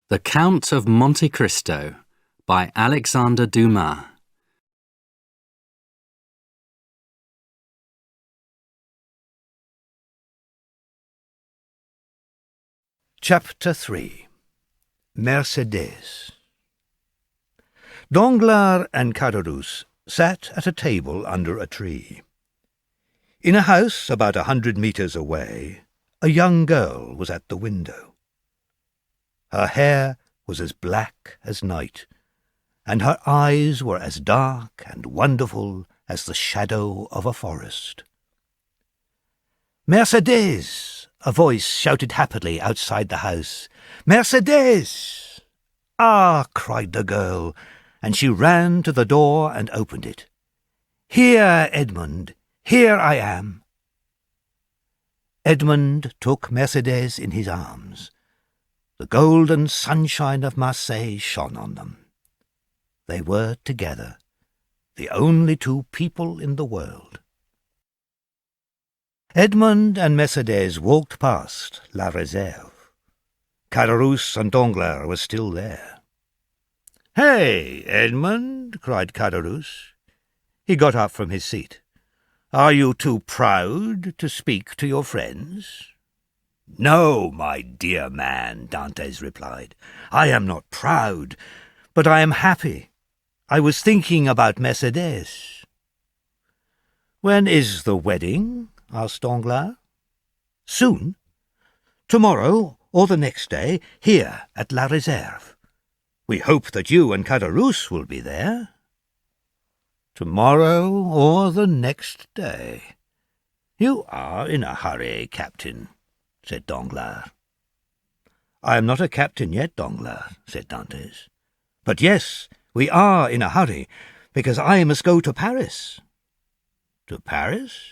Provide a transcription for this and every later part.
The Count of Monte Cristo by Alexander Dumas. Chapter 3. Mercedes. Danglars and Caderousse sat at a table under a tree. In a house about 100 meters away, a young girl was at the window. Her hair was as black as night, and her eyes were as dark and wonderful as the shadow of a forest. "Mercedes!" a voice shouted happily outside the house. "Mercedes!" "Ah!" cried the girl, and she ran to the door and opened it. "Here, Edmond, here I am." Edmond took Mercedes in his arms. The golden sunshine of Marseille shone on them. They were together, the only two people in the world. Edmond and Mercedes walked past La Réserve. Caderousse and Danglars were still there. "Hey, Edmond!" cried Caderousse. He got up from his seat. "Are you too proud to speak to your friends?" "No, my dear man," Dantès replied. "I am not proud, but I am happy. I was thinking about Mercedes." "When is the wedding?" asked Danglars. "Soon. Tomorrow or the next day, here at La Réserve. We hope that you and Caderousse will be there." "Tomorrow or the next day. You are in a hurry, Captain," said Danglars. "I am not a captain yet, Danglars," said Dantès. "But yes, we are in a hurry, because I must go to Paris." "To Paris?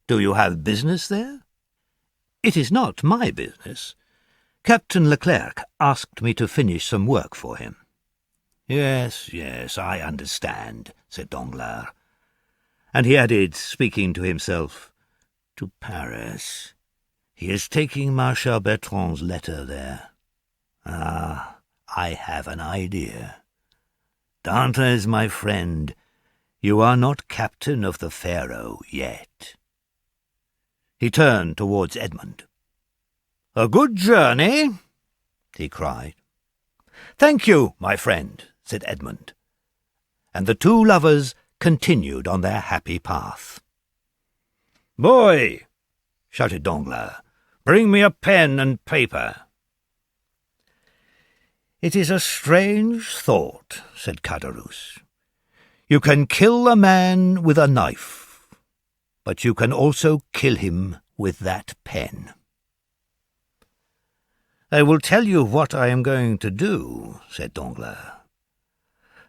Do you have business there?" "It is not my business. Captain Leclerc asked me to finish some work for him." Yes, I understand," said Danglars. And he added, speaking to himself, "To Paris. He is taking Marshal Bertrand's letter there. Ah, I have an idea. Dantès, my friend, you are not captain of the Pharaoh yet." He turned towards Edmond. "A good journey," he cried. "Thank you, my friend," said Edmond. And the two lovers continued on their happy path. "Boy," shouted Danglars, "bring me a pen and paper." "It is a strange thought," said Caderousse. "You can kill a man with a knife, but you can also kill him with that pen." "I will tell you what I am going to do," said Danglars.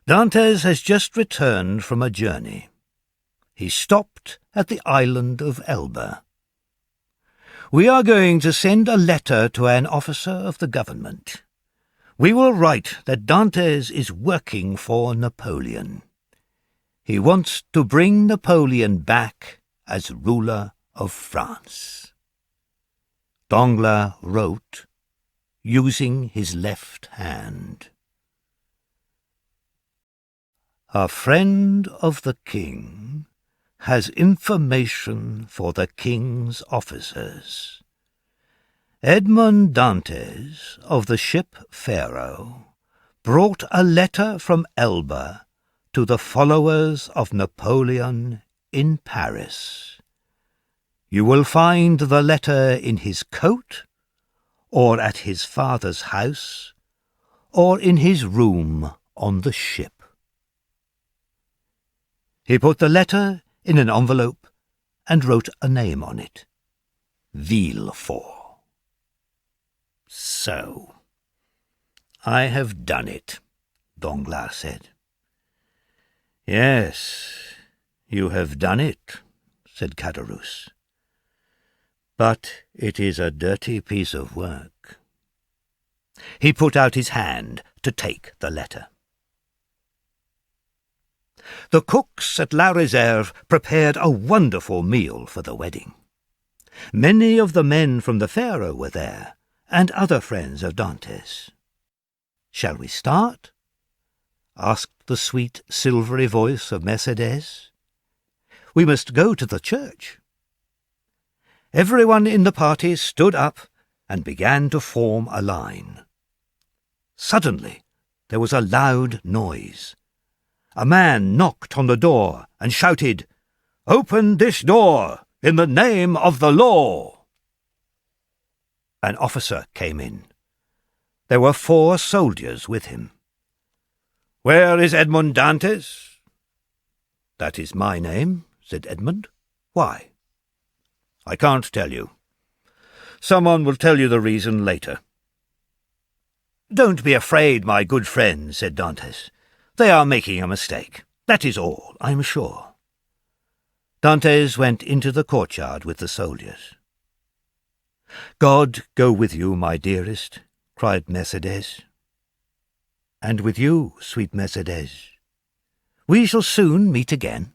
"Dantès has just returned from a journey. He stopped at the island of Elba. We are going to send a letter to an officer of the government. We will write that Dantès is working for Napoleon. He wants to bring Napoleon back as ruler of France." Danglars wrote, using his left hand. "A friend of the king has information for the king's officers. Edmond Dantès of the ship Pharaoh brought a letter from Elba to the followers of Napoleon in Paris. You will find the letter in his coat, or at his father's house, or in his room on the ship." He put the letter in an envelope and wrote a name on it, Villefort. "So, I have done it," Danglars said. "Yes, you have done it," said Caderousse. "But it is a dirty piece of work." He put out his hand to take the letter. The cooks at La Réserve prepared a wonderful meal for the wedding. Many of the men from the Pharaoh were there, and other friends of Dantès. "Shall we start?" asked the sweet silvery voice of Mercedes. "We must go to the church." Everyone in the party stood up and began to form a line. Suddenly there was a loud noise. A man knocked on the door and shouted, "Open this door, in the name of the law!" An officer came in. There were 4 soldiers with him. "Where is Edmond Dantès?" "That is my name," said Edmund. "Why?" "I can't tell you. Someone will tell you the reason later." "Don't be afraid, my good friend," said Dantès. "They are making a mistake. That is all, I'm sure." Dantès went into the courtyard with the soldiers. "God go with you, my dearest," cried Mercedes. "And with you, sweet Mercedes. We shall soon meet again."